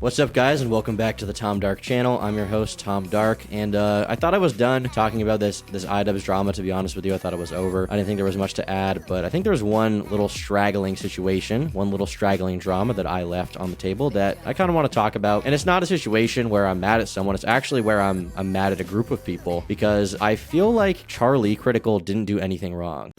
What's up, guys, and welcome back to the Tom Dark channel. I'm your host, Tom Dark, and I thought I was done talking about this iDubbbz drama. To be honest with you, I thought it was over. I didn't think there was much to add, but I think there was one little straggling situation, one little straggling drama that I left on the table that I kind of want to talk about. And it's not a situation where I'm mad at someone. It's actually where I'm mad at a group of people because I feel like Charlie Critical didn't do anything wrong.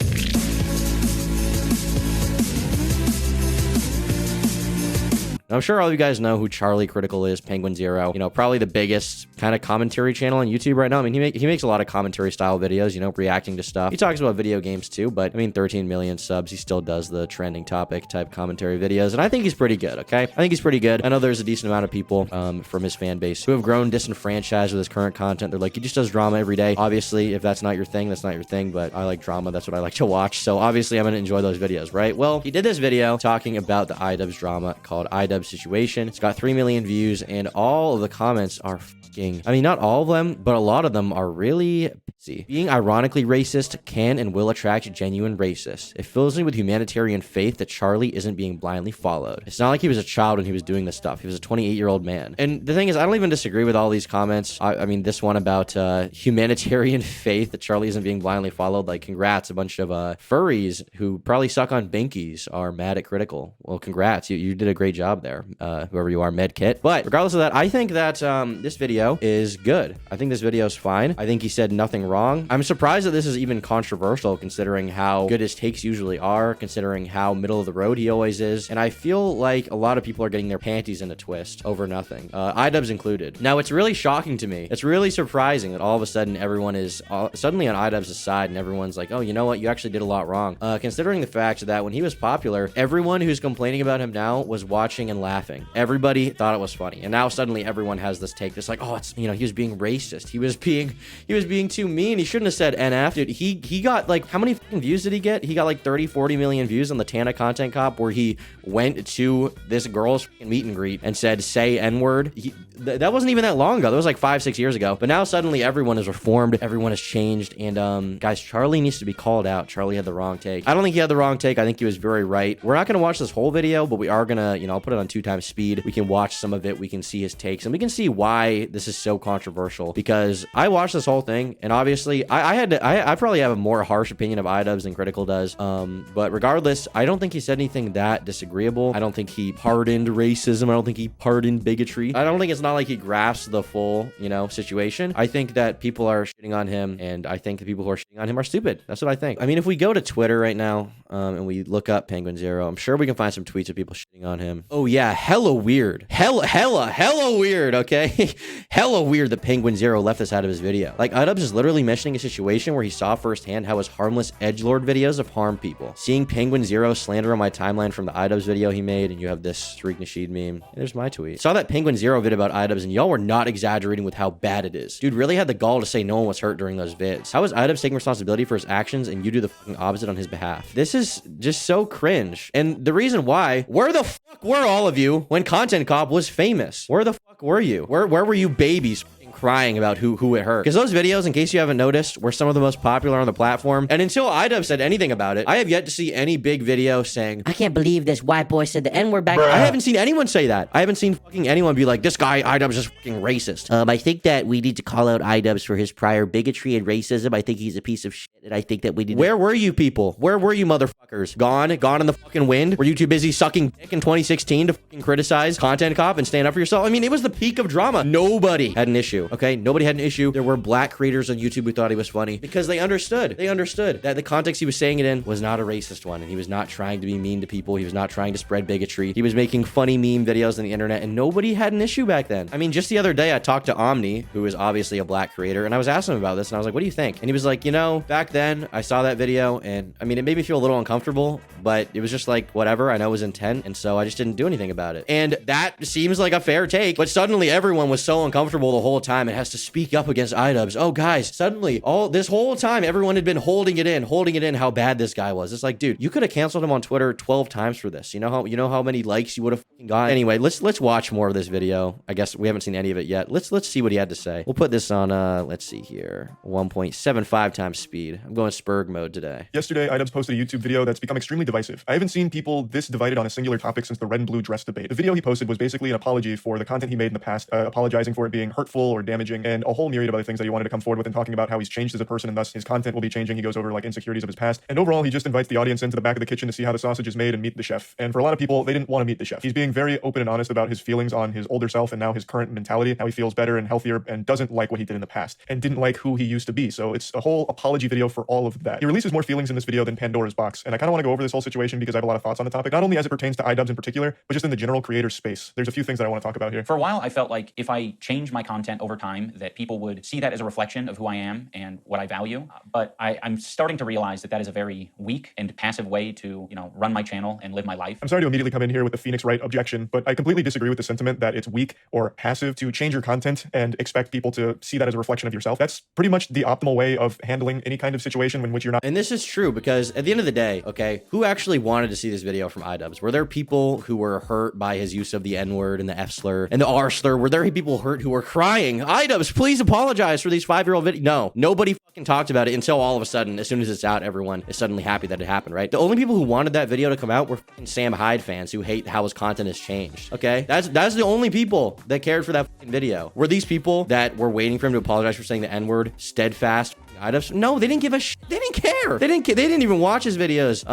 I'm sure all of you guys know who Charlie Critical is, Penguinz0. You know, probably the biggest kind of commentary channel on YouTube right now. I mean, he makes a lot of commentary style videos, you know, reacting to stuff. He talks about video games too, but I mean, 13 million subs. He still does the trending topic type commentary videos, and I think he's pretty good, okay? I think he's pretty good. I know there's a decent amount of people from his fan base who have grown disenfranchised with his current content. They're like, he just does drama every day. Obviously, if that's not your thing, that's not your thing, but I like drama. That's what I like to watch. So obviously, I'm going to enjoy those videos, right? Well, he did this video talking about the iDubbbz drama called iDubbbz Situation. It's got 3 million views, and all of the comments are fucking, I mean, not all of them, but a lot of them are really pissy. Being ironically racist can and will attract genuine racists. It fills me with humanitarian faith that Charlie isn't being blindly followed. It's not like he was a child when he was doing this stuff. He was a 28-year-old man. And the thing is, I don't even disagree with all these comments. I mean, this one about humanitarian faith that Charlie isn't being blindly followed, like, congrats. A bunch of furries who probably suck on binkies are mad at Critical. Well, congrats. You did a great job there. Whoever you are, Medkit. But regardless of that, I think that this video is good. I think this video is fine. I think he said nothing wrong. I'm surprised that this is even controversial considering how good his takes usually are, considering how middle of the road he always is. And I feel like a lot of people are getting their panties in a twist over nothing, iDubbbz included. Now, it's really shocking to me. It's really surprising that all of a sudden everyone is suddenly on iDubbbz's side and everyone's like, oh, you know what? You actually did a lot wrong. Considering the fact that when he was popular, everyone who's complaining about him now was watching and laughing. Everybody thought it was funny, and now suddenly everyone has this take that's like, oh, it's, you know, he was being racist, he was being too mean, he shouldn't have said NF. Dude, he got like, how many views did he get? He got like 30-40 million views on the Tana content cop where he went to this girl's meet and greet and said, say N-word. That wasn't even that long ago. That was like 5-6 years ago. But now suddenly everyone is reformed, everyone has changed, and guys, Charlie needs to be called out. Charlie had the wrong take. I don't think he had the wrong take. I think he was very right. We're not going to watch this whole video, but we are gonna, you know, I'll put it on 2x speed. We can watch some of it, we can see his takes, and we can see why this is so controversial, because I watched this whole thing, and obviously I probably have a more harsh opinion of iDubbbz than Critical does, but regardless, I don't think he said anything that disagreeable. I don't think he pardoned racism. I don't think he pardoned bigotry. I don't think it's not like he grasps the full, you know, situation. I think that people are shitting on him, and I think the people who are shitting on him are stupid. That's what I think. I mean, if we go to Twitter right now, and we look up Penguinz0, I'm sure we can find some tweets of people shitting on him. Oh yeah, hella weird. Hella weird, okay? Hella weird that Penguinz0 left this out of his video. Like, iDubbbz is literally mentioning a situation where he saw firsthand how his harmless edgelord videos have harmed people. Seeing Penguinz0 slander on my timeline from the iDubbbz video he made, and you have this Streak Nasheed meme. There's my tweet. Saw that Penguinz0 vid about iDubbbz, and y'all were not exaggerating with how bad it is. Dude really had the gall to say no one was hurt during those vids. How is iDubbbz taking responsibility for his actions, and you do the fucking opposite on his behalf? This is just so cringe. And the reason why, where the fuck were all of you when Content Cop was famous? Where the fuck were you? Where were you babies crying about who it hurt? Because those videos, in case you haven't noticed, were some of the most popular on the platform. And until iDubbbz said anything about it, I have yet to see any big video saying, I can't believe this white boy said the N-word back. I haven't seen anyone say that. I haven't seen fucking anyone be like, this guy iDubbbz is fucking racist. I think that we need to call out iDubbbz for his prior bigotry and racism. I think he's a piece of shit, and I think that we need to... Where were you people? Where were you motherfuckers? Gone in the fucking wind? Were you too busy sucking dick in 2016 to fucking criticize Content Cop and stand up for yourself? I mean, it was the peak of drama. Nobody had an issue, okay? Nobody had an issue. There were black creators on YouTube who thought he was funny because they understood that the context he was saying it in was not a racist one, and he was not trying to be mean to people. He was not trying to spread bigotry. He was making funny meme videos on the internet, and nobody had an issue back then. I mean, just the other day I talked to Omni, who is obviously a black creator, and I was asking him about this, and I was like, what do you think? And he was like, you know, back then I saw that video, and I mean, it made me feel a little uncomfortable, but it was just like, whatever, I know his intent, and so I just didn't do anything about it. And that seems like a fair take, but suddenly everyone was so uncomfortable the whole time and has to speak up against iDubbbz. Oh, guys, suddenly all this whole time, everyone had been holding it in how bad this guy was. It's like, dude, you could have canceled him on Twitter 12 times for this. You know how many likes you would have got? Anyway, let's watch more of this video. I guess we haven't seen any of it yet. Let's see what he had to say. We'll put this on, let's see here, 1.75 times speed. I'm going Spurg mode today. Yesterday, iDubbbz posted a YouTube video that's become extremely divisive. I haven't seen people this divided on a singular topic since the red and blue dress debate. The video he posted was basically an apology for the content he made in the past, apologizing for it being hurtful or damaging, and a whole myriad of other things that he wanted to come forward with, and talking about how he's changed as a person and thus his content will be changing. He goes over like insecurities of his past, and overall he just invites the audience into the back of the kitchen to see how the sausage is made and meet the chef. And for a lot of people, they didn't want to meet the chef. He's being very open and honest about his feelings on his older self and now his current mentality, how he feels better and healthier and doesn't like what he did in the past and didn't like who he used to be. So it's a whole apology video for all of that. He releases more feelings in this video than Pandora's box, and I kind of want to go over this whole situation because I have a lot of thoughts on the topic, not only as it pertains to iDubbbz in particular, but just in the general creator space. There's a few things that I want to talk about here. For a while, I felt like if I change my content over time, that people would see that as a reflection of who I am and what I value. But I'm starting to realize that that is a very weak and passive way to, run my channel and live my life. I'm sorry to immediately come in here with the Phoenix Wright objection, but I completely disagree with the sentiment that it's weak or passive to change your content and expect people to see that as a reflection of yourself. That's pretty much the optimal way of handling any kind of situation in which you're not. And this is true because at the end of the day, okay, who actually wanted to see this video from iDubbbz? Were there people who were hurt by his use of the N-word and the F slur and the R slur? Were there people hurt who were crying, iDubbbz, please apologize for these 5-year-old videos? No, nobody fucking talked about it until all of a sudden, as soon as it's out, everyone is suddenly happy that it happened, right? The only people who wanted that video to come out were fucking Sam Hyde fans who hate how his content has changed, okay? That's the only people that cared for that fucking video. Were these people that were waiting for him to apologize for saying the N-word steadfast iDubbbz? No, they didn't give a shit. They didn't care. They didn't even watch his videos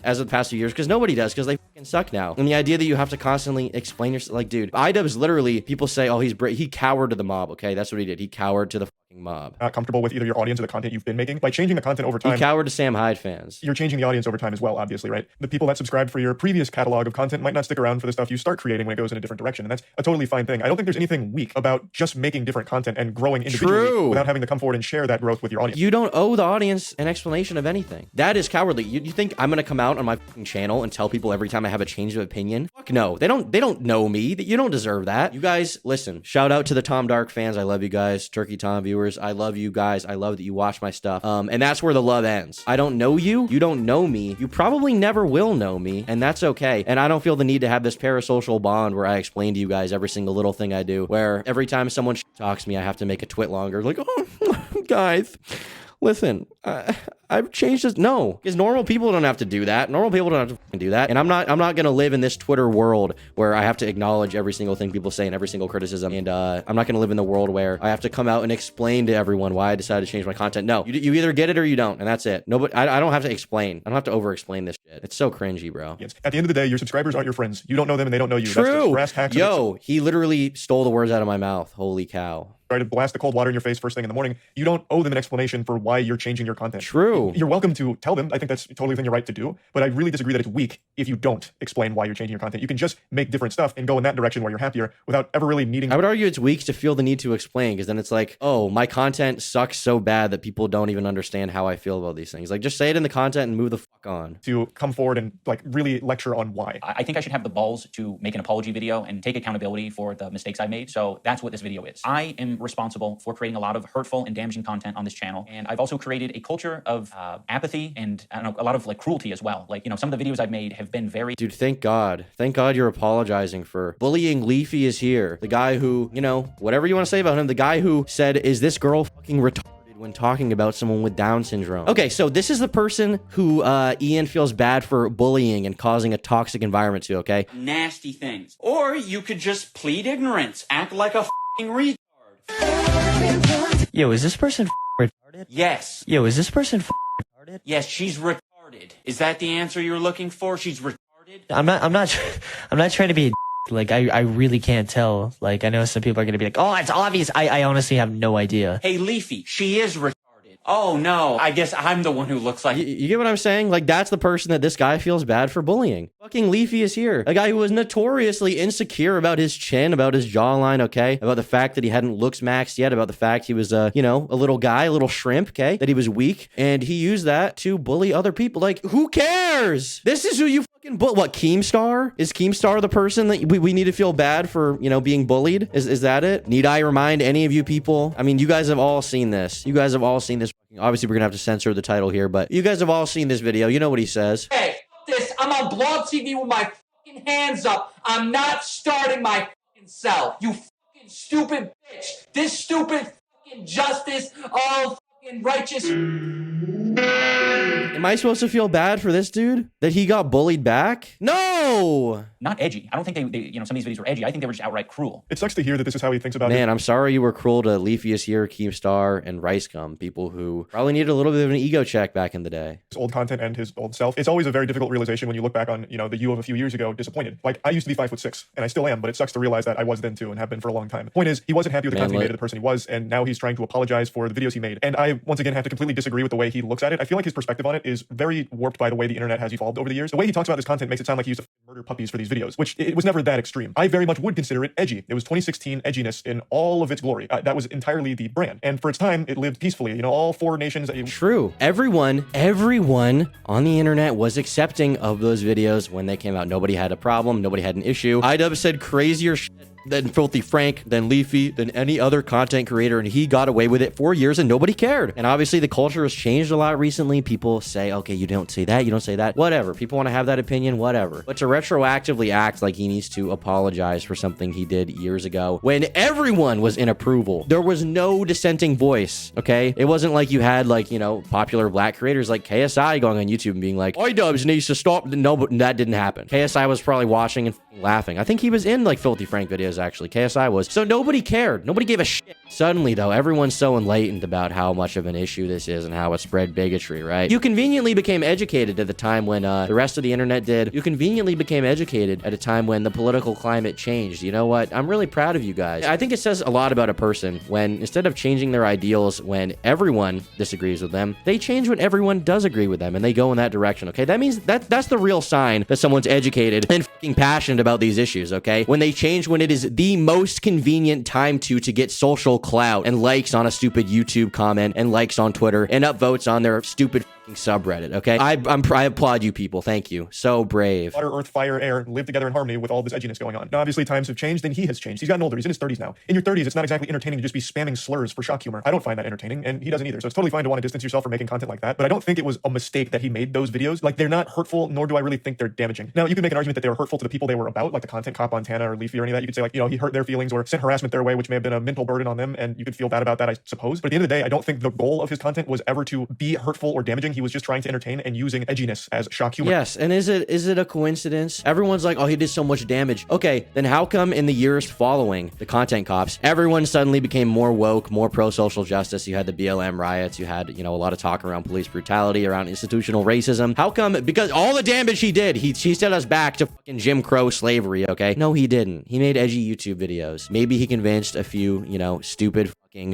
as of the past few years, because nobody does, because they fucking suck now. And the idea that you have to constantly explain yourself, like, dude, iDubbbz literally, people say, oh, he cowered to the mob, okay? That's what he did. He cowered to the fucking mob. Not comfortable with either your audience or the content you've been making. By changing the content over time, He cowered to Sam Hyde fans. You're changing the audience over time as well, obviously, right? The people that subscribe for your previous catalog of content might not stick around for the stuff you start creating when it goes in a different direction, and that's a totally fine thing. I don't think there's anything weak about just making different content and growing individually without having to come forward and share that growth with your audience. You don't owe the audience an explanation of anything. That is cowardly. You think I'm gonna come out on my fucking channel and tell people every time I have a change of opinion? Fuck no. They don't know me. You don't deserve that. You guys, listen, shout out to the Tom Dark fans. I love you guys. Turkey Tom viewers, I love you guys. I love that you watch my stuff. And that's where the love ends. I don't know you. You don't know me. You probably never will know me, and that's okay. And I don't feel the need to have this parasocial bond where I explain to you guys every single little thing I do, where every time someone talks to me, I have to make a twit longer. Like, oh, guys, listen, I've changed this. No, because normal people don't have to do that. Normal people don't have to do that. And I'm not going to live in this Twitter world where I have to acknowledge every single thing people say and every single criticism. And I'm not going to live in the world where I have to come out and explain to everyone why I decided to change my content. No, you either get it or you don't. And that's it. Nobody, I don't have to explain. I don't have to over explain this shit. It's so cringy, bro. Yes. At the end of the day, your subscribers aren't your friends. You don't know them and they don't know you. True. That's just brass tacks. Yo, he literally stole the words out of my mouth. Holy cow. Try to blast the cold water in your face first thing in the morning. You don't owe them an explanation for why you're changing your content. True. You're welcome to tell them. I think that's totally within your right to do. But I really disagree that it's weak if you don't explain why you're changing your content. You can just make different stuff and go in that direction where you're happier without ever really needing. I would argue it's weak to feel the need to explain, because then it's like, oh, my content sucks so bad that people don't even understand how I feel about these things. Like, just say it in the content and move the fuck on. To come forward and like really lecture on why. I think I should have the balls to make an apology video and take accountability for the mistakes I made. So that's what this video is. I am responsible for creating a lot of hurtful and damaging content on this channel. And I've also created a culture of apathy and I don't know, a lot of like cruelty as well. Like, some of the videos I've made have been very... Dude, thank God. Thank God you're apologizing for bullying. Leafy is here. The guy who, whatever you want to say about him, the guy who said, is this girl fucking retarded when talking about someone with Down syndrome? Okay, so this is the person who Ian feels bad for bullying and causing a toxic environment to, okay? Nasty things. Or you could just plead ignorance, act like a fucking retard. Yo, is this person retarded? Yes. Yo, is this person retarded? Yes, she's retarded. Is that the answer you're looking for? She's retarded? I'm not trying to be a like, I really can't tell. Like, I know some people are gonna be like, oh, it's obvious. I honestly have no idea. Hey, Leafy, she is retarded. Oh, no. I guess I'm the one who looks like... You get what I'm saying? Like, that's the person that this guy feels bad for bullying. Fucking Leafy is here. A guy who was notoriously insecure about his chin, about his jawline, okay? About the fact that he hadn't looks maxed yet, about the fact he was, a little guy, a little shrimp, okay? That he was weak. And he used that to bully other people. Like, who cares? This is who you fucking what, Keemstar? Is Keemstar the person that we need to feel bad for, being bullied? Is that it? Need I remind any of you people? I mean, you guys have all seen this. You guys have all seen this. Obviously, we're gonna have to censor the title here, but you guys have all seen this video. You know what he says. Hey, fuck this. I'm on Blog TV with my fucking hands up. I'm not starting my fucking self. You fucking stupid bitch. This stupid fucking justice, all fucking righteous. Am I supposed to feel bad for this dude? That he got bullied back? No! Not edgy. I don't think they some of these videos were edgy. I think they were just outright cruel. It sucks to hear that this is how he thinks about it. Man, I'm sorry you were cruel to Leafiest here, Keemstar, and Ricegum, people who probably needed a little bit of an ego check back in the day. His old content and his old self. It's always a very difficult realization when you look back on, the you of a few years ago, disappointed. Like, I used to be 5'6", and I still am, but it sucks to realize that I was then too and have been for a long time. The point is, he wasn't happy with the content he made of the person he was, and now he's trying to apologize for the videos he made. And I, once again, have to completely disagree with the way he looks at it. I feel like his perspective on it is very warped by the way the internet has evolved over the years. The way he talks about this content makes it sound like he used to murder puppies for these videos, which it was never that extreme. I very much would consider it edgy. It was 2016 edginess in all of its glory. That was entirely the brand. And for its time, it lived peacefully. All 4 nations. True. Everyone on the internet was accepting of those videos when they came out. Nobody had a problem. Nobody had an issue. iDub said crazier shit than Filthy Frank, than Leafy, than any other content creator, and he got away with it for years and nobody cared. And obviously the culture has changed a lot recently. People say, okay, you don't say that, you don't say that, whatever. People want to have that opinion, whatever. But to retroactively act like he needs to apologize for something he did years ago when everyone was in approval, there was no dissenting voice, okay? It wasn't like you had popular black creators like KSI going on YouTube and being like, iDubbbz needs to stop. No, but that didn't happen. KSI was probably watching and laughing. I think he was in Filthy Frank videos actually. KSI was. So nobody cared. Nobody gave a shit. Suddenly though, everyone's so enlightened about how much of an issue this is and how it spread bigotry, right? You conveniently became educated at the time when the rest of the internet did. You conveniently became educated at a time when the political climate changed. You know what? I'm really proud of you guys. I think it says a lot about a person when instead of changing their ideals when everyone disagrees with them, they change when everyone does agree with them and they go in that direction, okay? That means that's the real sign that someone's educated and fucking passionate about these issues, okay? When they change when it is the most convenient time to get social clout and likes on a stupid YouTube comment and likes on Twitter and upvotes on their stupid subreddit, okay? I applaud you people. Thank you. So brave. Water, earth, fire, air live together in harmony with all this edginess going on. Now, obviously, times have changed, and he has changed. He's gotten older. He's in his 30s now. In your 30s, it's not exactly entertaining to just be spamming slurs for shock humor. I don't find that entertaining, and he doesn't either. So it's totally fine to want to distance yourself from making content like that, but I don't think it was a mistake that he made those videos. Like, they're not hurtful, nor do I really think they're damaging. Now, you can make an argument that they were hurtful to the people they were about, like the content cop on Tana or Leafy or any of that. You could say, he hurt their feelings or sent harassment their way, which may have been a mental burden on them, and you could feel bad about that, I suppose. But at the end of the day, I don't think the goal of his content was ever to be hurtful or damaging. He was just trying to entertain and using edginess as shock humor. Yes, and is it a coincidence? Everyone's like, oh, he did so much damage. Okay, then how come in the years following the content cops, everyone suddenly became more woke, more pro-social justice? You had the BLM riots, you had, a lot of talk around police brutality, around institutional racism. How come? Because all the damage he did, he set us back to fucking Jim Crow slavery, okay? No, he didn't. He made edgy YouTube videos. Maybe he convinced a few, stupid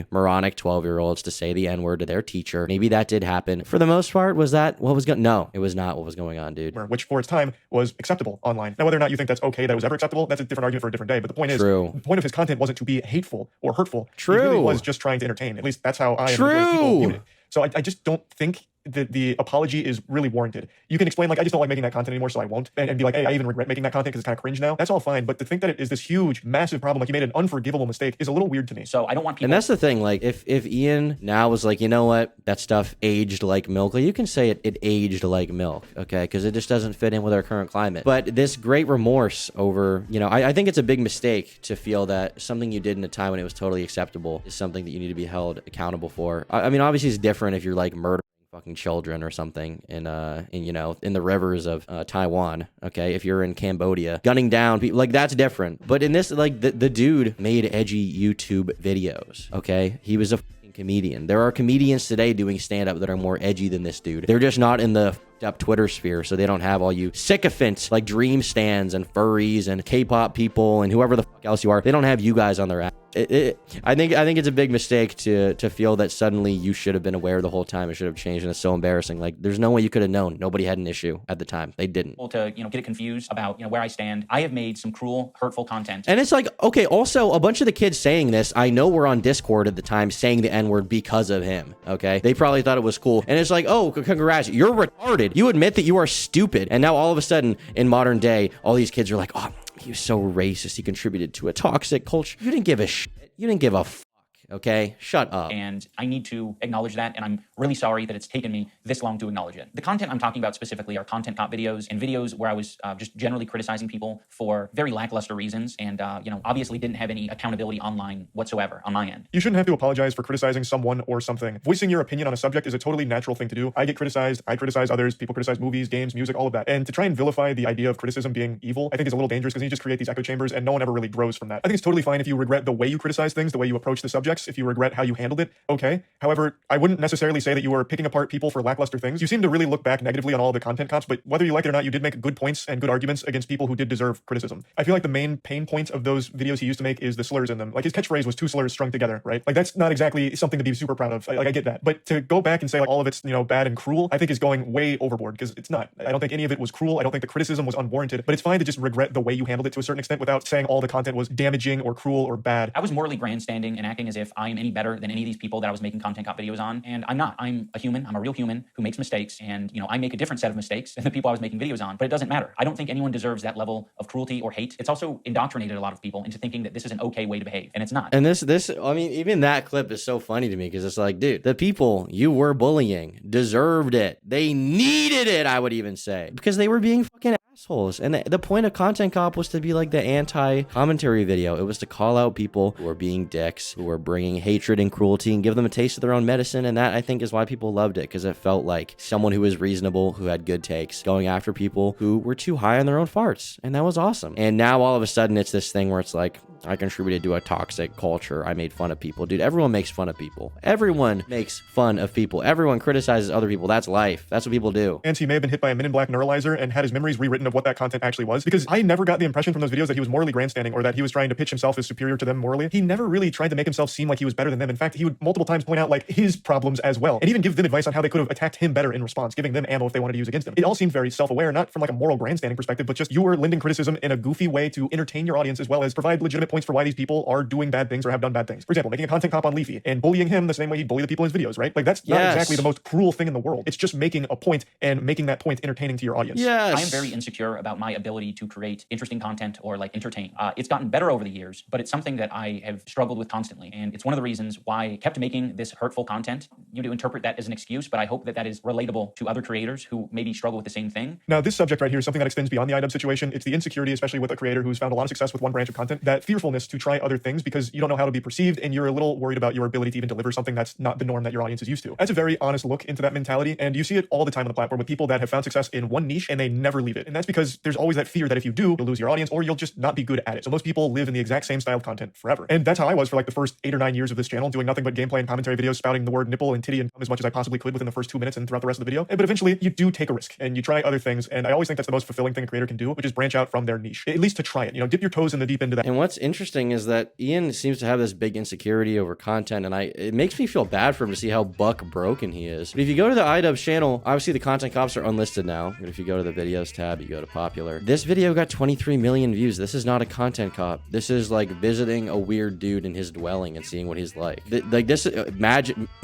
moronic 12-year-olds to say the N-word to their teacher. Maybe that did happen. For the most part, was that what was going? No, it was not what was going on, dude. Which for its time was acceptable online. Now, whether or not you think that's okay, that was ever acceptable, that's a different argument for a different day. But the point is, the point of his content wasn't to be hateful or hurtful. True. He really was just trying to entertain. At least that's how I and majority of people viewed it. So I just don't think that the apology is really warranted. You can explain, I just don't like making that content anymore, so I won't. And be like, hey, I even regret making that content because it's kind of cringe now. That's all fine. But to think that it is this huge, massive problem, like he made an unforgivable mistake, is a little weird to me. So I don't want people... And that's the thing, if Ian now was like, you know what, that stuff aged like milk, you can say it aged like milk, okay? Because it just doesn't fit in with our current climate. But this great remorse over, I think it's a big mistake to feel that something you did in a time when it was totally acceptable is something that you need to be held accountable for. I mean, obviously it's different if you're murdering fucking children or something in the rivers of Taiwan, okay? If you're in Cambodia gunning down people, that's different. But in this, the dude made edgy YouTube videos, okay? He was a fucking comedian. There are comedians today doing stand-up that are more edgy than this dude. They're just not in the up Twitter sphere, so they don't have all you sycophants like dream stands and furries and K-pop people and whoever the fuck else you are. They don't have you guys on their ass. I think it's a big mistake to feel that suddenly you should have been aware the whole time. It should have changed, and it's so embarrassing. There's no way you could have known. Nobody had an issue at the time. They didn't. To get it confused about where I stand. I have made some cruel, hurtful content. And it's okay. Also, a bunch of the kids saying this, I know were on Discord at the time saying the N-word because of him. Okay, they probably thought it was cool, and it's oh, congrats, you're retarded. You admit that you are stupid, and now all of a sudden in modern day, all these kids are like, oh, he was so racist. He contributed to a toxic culture. You didn't give a shit. You didn't give a fuck. okay? Shut up. And I need to acknowledge that, and I'm really sorry that it's taken me this long to acknowledge it. The content I'm talking about specifically are content cop videos and videos where I was just generally criticizing people for very lackluster reasons and, obviously didn't have any accountability online whatsoever on my end. You shouldn't have to apologize for criticizing someone or something. Voicing your opinion on a subject is a totally natural thing to do. I get criticized, I criticize others, people criticize movies, games, music, all of that. And to try and vilify the idea of criticism being evil, I think is a little dangerous because you just create these echo chambers and no one ever really grows from that. I think it's totally fine if you regret the way you criticize things, the way you approach the subjects, if you regret how you handled it, okay. However, I wouldn't necessarily say that you were picking apart people for lackluster things. You seem to really look back negatively on all the content cops, but whether you like it or not, you did make good points and good arguments against people who did deserve criticism. I feel like the main pain point of those videos he used to make is the slurs in them. Like his catchphrase was 2 slurs strung together, right? Like that's not exactly something to be super proud of. I get that. But to go back and say like all of it's, bad and cruel, I think is going way overboard because it's not. I don't think any of it was cruel. I don't think the criticism was unwarranted, but it's fine to just regret the way you handled it to a certain extent without saying all the content was damaging or cruel or bad. I was morally grandstanding and acting as if I am any better than any of these people that I was making content cop videos on, and I'm not. I'm a human. I'm a real human who makes mistakes, and I make a different set of mistakes than the people I was making videos on, but it doesn't matter. I don't think anyone deserves that level of cruelty or hate. It's also indoctrinated a lot of people into thinking that this is an okay way to behave, and it's not. And even that clip is so funny to me because it's like, dude, the people you were bullying deserved it. They needed it, I would even say, because they were being fucking assholes. And the point of Content Cop was to be like the anti-commentary video. It was to call out people who are being dicks, who are bringing hatred and cruelty, and give them a taste of their own medicine. And that, I think, is why people loved it, because it felt like someone who was reasonable, who had good takes, going after people who were too high on their own farts. And that was awesome. And now all of a sudden it's this thing where it's like, I contributed to a toxic culture. I made fun of people. Dude, everyone makes fun of people. Everyone makes fun of people. Everyone criticizes other people. That's life. That's what people do. And he may have been hit by a Men in Black neuralizer and had his memories rewritten of what that content actually was, because I never got the impression from those videos that he was morally grandstanding or that he was trying to pitch himself as superior to them morally. He never really tried to make himself seem like he was better than them. In fact, he would multiple times point out like his problems as well, and even give them advice on how they could have attacked him better in response, giving them ammo if they wanted to use against him. It all seemed very self-aware, not from like a moral grandstanding perspective, but just you were lending criticism in a goofy way to entertain your audience as well as provide legitimate points for why these people are doing bad things or have done bad things. For example, making a content cop on Leafy and bullying him the same way he'd bully the people in his videos, right? Like that's not exactly the most cruel thing in the world. It's just making a point and making that point entertaining to your audience. Yes. I am very insecure about my ability to create interesting content or like entertain. It's gotten better over the years, but it's something that I have struggled with constantly. And it's one of the reasons why I kept making this hurtful content. You do interpret that as an excuse, but I hope that that is relatable to other creators who maybe struggle with the same thing. Now, this subject right here is something that extends beyond the IDub situation. It's the insecurity, especially with a creator who's found a lot of success with one branch of content, that fearfulness to try other things because you don't know how to be perceived and you're a little worried about your ability to even deliver something that's not the norm that your audience is used to. That's a very honest look into that mentality, and you see it all the time on the platform with people that have found success in one niche and they never leave it. And that's because there's always that fear that if you do, you'll lose your audience or you'll just not be good at it. So most people live in the exact same style of content forever. And that's how I was for like the first 8 or 9 years of this channel, doing nothing but gameplay and commentary videos, spouting the word nipple and titty and cum as much as I possibly could within the first 2 minutes and throughout the rest of the video. But eventually you do take a risk and you try other things. And I always think that's the most fulfilling thing a creator can do, which is branch out from their niche, at least to try it, dip your toes in the deep end of that. And what's interesting is that Ian seems to have this big insecurity over content, and it makes me feel bad for him to see how buck broken he is. But if you go to the iDubbbz channel, obviously the content cops are unlisted now. But if you go to the videos tab, you go to popular. This video got 23 million views. This is not a content cop. This is like visiting a weird dude in his dwelling and seeing what he's like.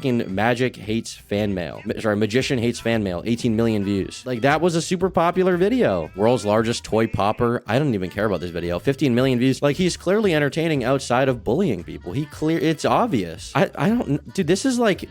Magic hates fan mail. Magician hates fan mail. 18 million views. Like that was a super popular video. World's largest toy popper. I don't even care about this video. 15 million views. Like he's clearly entertaining outside of bullying people. It's obvious. I don't, dude, this is like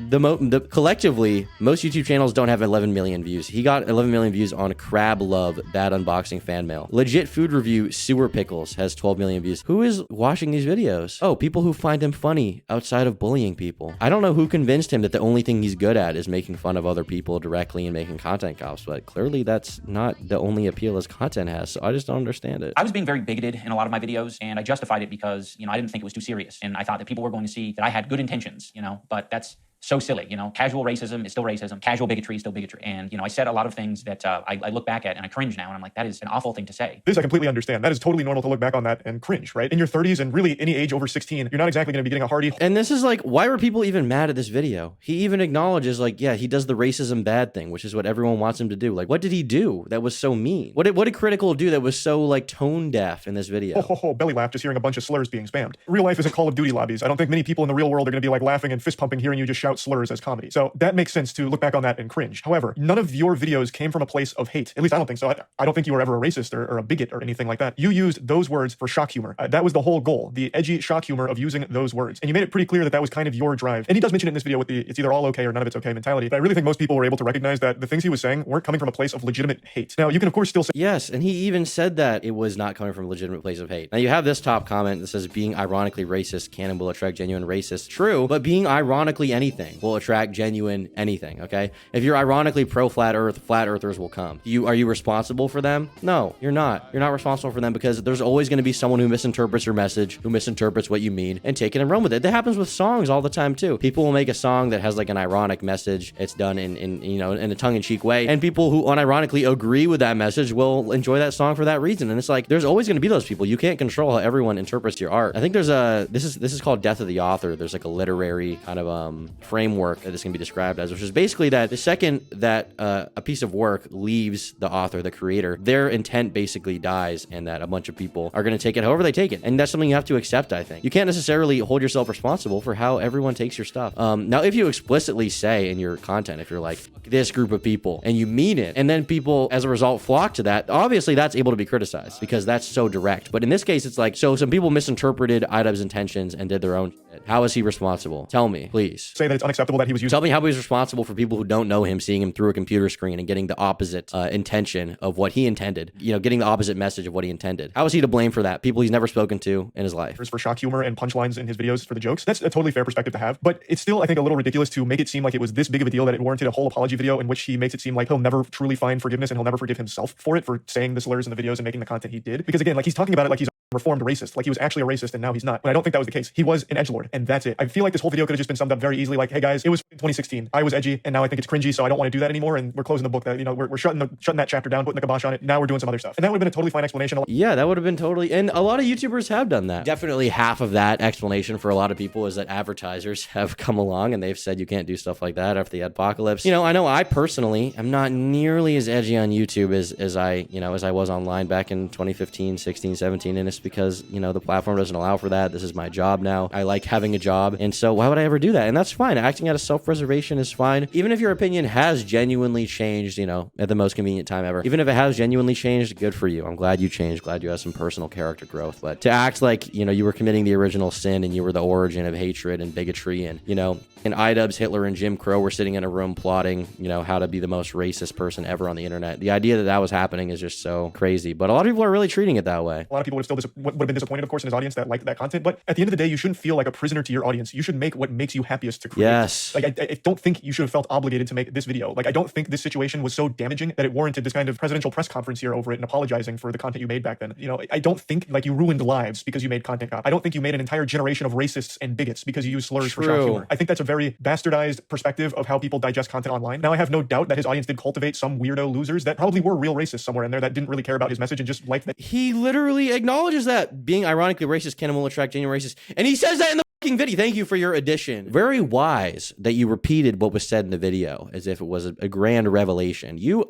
collectively, most YouTube channels don't have 11 million views. He got 11 million views on Crab Love, Bad Unboxing Fan Mail. Legit Food Review, Sewer Pickles has 12 million views. Who is watching these videos? Oh, people who find him funny outside of bullying people. I don't know who convinced him that the only thing he's good at is making fun of other people directly and making content cops, but clearly that's not the only appeal his content has, so I just don't understand it. I was being very bigoted in a lot of my videos, and I justified it because, I didn't think it was too serious, and I thought that people were going to see that I had good intentions, but that's so silly, casual racism is still racism, casual bigotry is still bigotry. And, I said a lot of things that I look back at and I cringe now, and I'm like, that is an awful thing to say. This I completely understand. That is totally normal to look back on that and cringe, right? In your 30s and really any age over 16, you're not exactly going to be getting a hearty. And this is like, why were people even mad at this video? He even acknowledges like, yeah, he does the racism bad thing, which is what everyone wants him to do. Like, what did he do that was so mean? What did Critical do that was so like tone deaf in this video? Belly laugh just hearing a bunch of slurs being spammed. Real life isn't Call of Duty lobbies. I don't think many people in the real world are going to be like laughing and fist pumping hearing you just shout out slurs as comedy. So that makes sense to look back on that and cringe. However, none of your videos came from a place of hate. At least I don't think so. I don't think you were ever a racist or a bigot or anything like that. You used those words for shock humor. That was the whole goal, the edgy shock humor of using those words. And you made it pretty clear that that was kind of your drive. And he does mention it in this video with the it's either all okay or none of it's okay mentality. But I really think most people were able to recognize that the things he was saying weren't coming from a place of legitimate hate. Now, you can of course still say, yes, and he even said that it was not coming from a legitimate place of hate. Now, you have this top comment that says, being ironically racist can will attract genuine racists. True, but being ironically anything will attract genuine anything, okay? If you're ironically pro-flat earth, flat earthers will come. Are you responsible for them? No, you're not. You're not responsible for them because there's always going to be someone who misinterprets your message, who misinterprets what you mean, and take it and run with it. That happens with songs all the time too. People will make a song that has like an ironic message. It's done in you know, in a tongue-in-cheek way, and people who unironically agree with that message will enjoy that song for that reason. And it's like there's always going to be those people. You can't control how everyone interprets your art. I think there's a this is called Death of the Author. There's like a literary kind of framework that this can be described as, which is basically that the second that a piece of work leaves the author, the creator, their intent basically dies, and that a bunch of people are going to take it however they take it. And that's something you have to accept, I think. You can't necessarily hold yourself responsible for how everyone takes your stuff. Now, if you explicitly say in your content, if you're like, this group of people, and you mean it, and then people as a result flock to that, obviously that's able to be criticized because that's so direct. But in this case, it's like, so some people misinterpreted IDubbbz's intentions and did their own shit. How is he responsible? Tell me, please. say that it's unacceptable that he was using. Tell me how he's responsible for people who don't know him seeing him through a computer screen and getting the opposite intention of what he intended, you know, getting the opposite message of what he intended. How is he to blame for that? People he's never spoken to in his life. For shock humor and punchlines in his videos for the jokes. That's a totally fair perspective to have, but it's still, I think, a little ridiculous to make it seem like it was this big of a deal that it warranted a whole apology video in which he makes it seem like he'll never truly find forgiveness and he'll never forgive himself for it, for saying the slurs in the videos and making the content he did. Because again, like he's talking about it like he's a reformed racist, like he was actually a racist and now he's not. But I don't think that was the case. He was an edgelord, and that's it. I feel like this whole video could have just been summed up very easily like, hey guys, it was 2016. I was edgy, and now I think it's cringy, so I don't want to do that anymore, and we're closing the book. That, you know, we're shutting that chapter down, putting the kibosh on it. Now we're doing some other stuff, and that would have been a totally fine explanation. Yeah, that would have been totally, and a lot of YouTubers have done that. Definitely half of that explanation for a lot of people is that advertisers have come along and they've said you can't do stuff like that after the apocalypse. You know, I know I personally am not nearly as edgy on YouTube as I was online back in 2015, 16, 17, and it's because, you know, the platform doesn't allow for that. This is my job now. I like having a job, and so why would I ever do that? And that's fine. Acting out of self-preservation is fine. Even if your opinion has genuinely changed, you know, at the most convenient time ever. Even if it has genuinely changed, good for you. I'm glad you changed. Glad you have some personal character growth. But to act like, you know, you were committing the original sin and you were the origin of hatred and bigotry, and, you know, and IDubbbz, Hitler, and Jim Crow were sitting in a room plotting, you know, how to be the most racist person ever on the internet. The idea that that was happening is just so crazy. But a lot of people are really treating it that way. A lot of people would have been disappointed, of course, in his audience that liked that content. But at the end of the day, you shouldn't feel like a prisoner to your audience. You should make what makes you happiest to create. Yes. Like, I don't think you should have felt obligated to make this video. Like, I don't think this situation was so damaging that it warranted this kind of presidential press conference here over it and apologizing for the content you made back then. You know, I don't think like you ruined lives because you made content cop. I don't think you made an entire generation of racists and bigots because you use slurs for shock humor. I think that's a very bastardized perspective of how people digest content online. Now, I have no doubt that his audience did cultivate some weirdo losers that probably were real racists somewhere in there that didn't really care about his message and just liked that. He literally acknowledges that being ironically racist can and will attract genuine racists. And he says that in the fucking video. Thank you for your addition. Very wise that you repeated what was said in the video as if it was a grand revelation. You,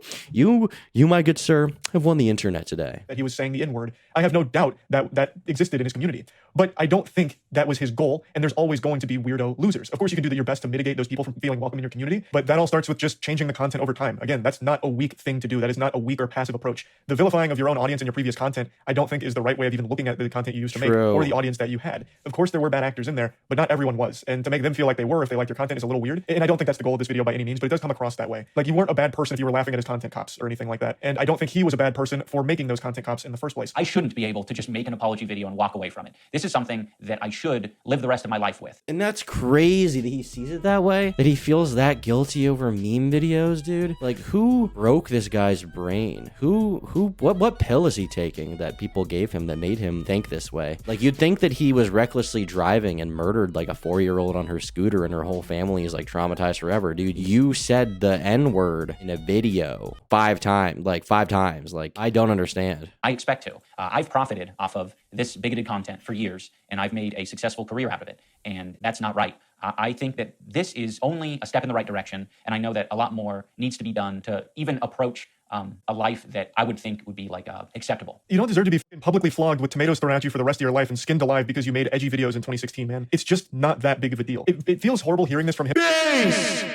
my good sir, have won the internet today. That he was saying the N-word. I have no doubt that that existed in his community. But I don't think that was his goal, and there's always going to be weirdo losers. Of course, you can do your best to mitigate those people from feeling welcome in your community, but that all starts with just changing the content over time. Again, that's not a weak thing to do. That is not a weak or passive approach. The vilifying of your own audience and your previous content, I don't think is the right way of even looking at the content you used to make or the audience that you had. Of course, there were bad actors in there, but not everyone was. And to make them feel like they were if they liked your content is a little weird. And I don't think that's the goal of this video by any means, but it does come across that way. Like, you weren't a bad person if you were laughing at his content cops or anything like that. And I don't think he was a bad person for making those content cops in the first place. I shouldn't be able to just make an apology video and walk away from it. This is something that I should live the rest of my life with. And that's crazy that he sees it that way, that he feels that guilty over meme videos, dude. Like, who broke this guy's brain? What pill is he taking that people gave him that made him think this way? Like, you'd think that he was recklessly driving and murdered like a 4-year-old on her scooter and her whole family is like traumatized forever. Dude, you said the N-word in a video 5 times. Like, I don't understand. I expect to. I've profited off of this bigoted content for years, and I've made a successful career out of it, and that's not right. I think that this is only a step in the right direction, and I know that a lot more needs to be done to even approach a life that I would think would be like acceptable. You don't deserve to be publicly flogged with tomatoes thrown at you for the rest of your life and skinned alive because you made edgy videos in 2016, man. It's just not that big of a deal. It feels horrible hearing this from him.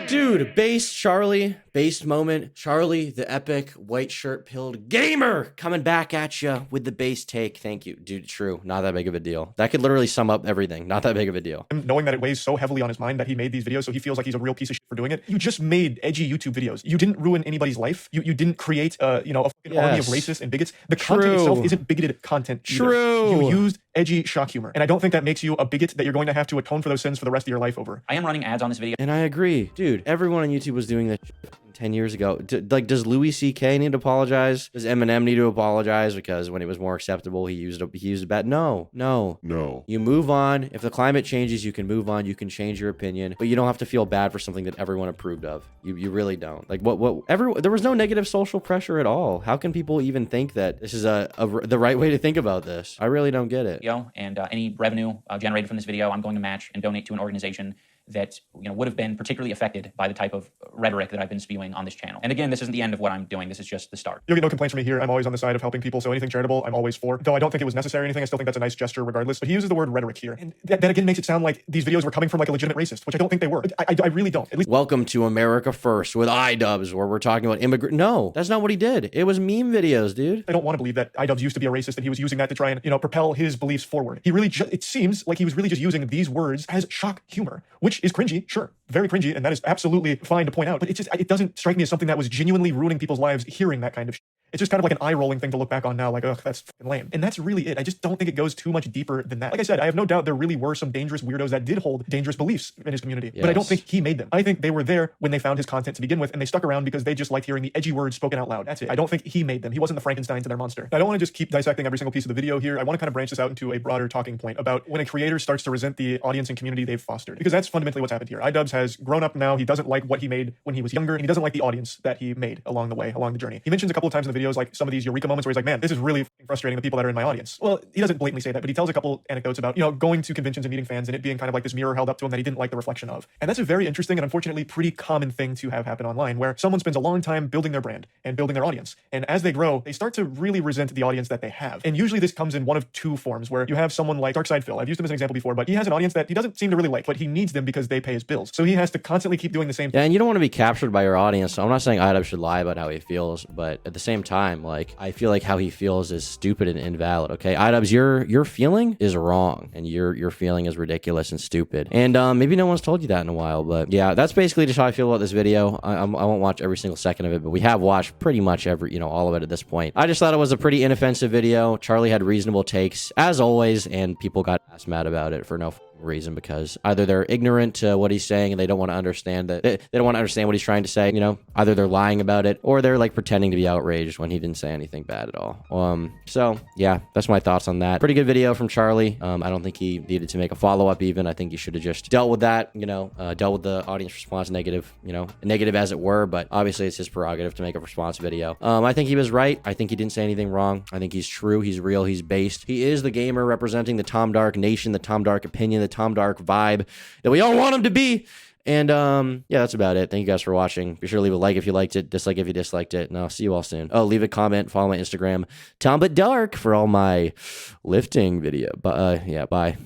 Dude, based Charlie, based moment. Charlie, the epic white shirt pilled gamer, coming back at you with the base take. Thank you. Dude, true. Not that big of a deal. That could literally sum up everything. Not that big of a deal. Knowing that it weighs so heavily on his mind that he made these videos so he feels like he's a real piece of shit for doing it. You just made edgy YouTube videos. You didn't ruin anybody's life. You didn't create a fucking army of racists and bigots. The content itself isn't bigoted content either. True. You used edgy shock humor. And I don't think that makes you a bigot that you're going to have to atone for those sins for the rest of your life over. I am running ads on this video. And I agree. Dude, everyone on YouTube was doing this 10 years ago. Does Louis C.K. need to apologize? Does Eminem need to apologize because when it was more acceptable, he used a bad? No. You move on. If the climate changes, you can move on. You can change your opinion, but you don't have to feel bad for something that everyone approved of. You really don't. Like there was no negative social pressure at all. How can people even think that this is the right way to think about this? I really don't get it. And any revenue generated from this video, I'm going to match and donate to an organization that would have been particularly affected by the type of rhetoric that I've been spewing on this channel. And again, this isn't the end of what I'm doing. This is just the start. You'll get no complaints from me here. I'm always on the side of helping people, so anything charitable, I'm always for. Though I don't think it was necessary or anything, I still think that's a nice gesture regardless. But he uses the word rhetoric here. And that again makes it sound like these videos were coming from like a legitimate racist, which I don't think they were. I really don't. At least Welcome to America First with iDubbbz, where we're talking about immigrant. No, that's not what he did. It was meme videos, dude. I don't want to believe that iDubbbz used to be a racist and he was using that to try and, propel his beliefs forward. He really it seems like he was really just using these words as shock humor, which is cringy, sure. Very cringy, and that is absolutely fine to point out, but it doesn't strike me as something that was genuinely ruining people's lives hearing that kind of shit. It's just kind of like an eye-rolling thing to look back on now, like, ugh, that's fucking lame. And that's really it. I just don't think it goes too much deeper than that. Like I said, I have no doubt there really were some dangerous weirdos that did hold dangerous beliefs in his community, but I don't think he made them. I think they were there when they found his content to begin with, and they stuck around because they just liked hearing the edgy words spoken out loud. That's it. I don't think he made them. He wasn't the Frankenstein to their monster. I don't want to just keep dissecting every single piece of the video here. I want to kind of branch this out into a broader talking point about when a creator starts to resent the audience and community they've fostered, because that's fundamentally what's happened here. iDubbbz has grown up now. He doesn't like what he made when he was younger, and he doesn't like the audience that he made along the way, along the journey. He mentions a couple of times in the videos like some of these eureka moments where he's like, man, this is really frustrating the people that are in my audience. Well, he doesn't blatantly say that, but he tells a couple anecdotes about, going to conventions and meeting fans and it being kind of like this mirror held up to him that he didn't like the reflection of. And that's a very interesting and unfortunately pretty common thing to have happen online, where someone spends a long time building their brand and building their audience. And as they grow, they start to really resent the audience that they have. And usually this comes in one of two forms, where you have someone like Darkside Phil. I've used him as an example before, but he has an audience that he doesn't seem to really like, but he needs them because they pay his bills. So he has to constantly keep doing the same thing. Yeah, and you don't want to be captured by your audience. So I'm not saying iDubbbz should lie about how he feels, but at the same time, like, I feel like how he feels is stupid and invalid. Okay, iDubbbz, your feeling is wrong, and your feeling is ridiculous and stupid. And maybe no one's told you that in a while, but yeah, that's basically just how I feel about this video. I won't watch every single second of it, but we have watched pretty much all of it at this point. I just thought it was a pretty inoffensive video. Charlie had reasonable takes as always, and people got ass mad about it for no reason, because either they're ignorant to what he's saying and they don't want to understand that they don't want to understand what he's trying to say. Either they're lying about it or they're like pretending to be outraged when he didn't say anything bad at all. So yeah, that's my thoughts on that. Pretty good video from Charlie. I don't think he needed to make a follow-up even. I think he should have just dealt with that, dealt with the audience response negative as it were, but obviously it's his prerogative to make a response video. I think he was right. I think he didn't say anything wrong. I think he's true. He's real. He's based. He is the gamer representing the Tom Dark nation, the Tom Dark opinion, the Tom Dark vibe that we all want him to be. And yeah, that's about it. Thank you guys for watching. Be sure to leave a like if you liked it, dislike if you disliked it, and I'll see you all soon. Oh, leave a comment, follow my Instagram, Tom But Dark, for all my lifting video. But yeah, bye.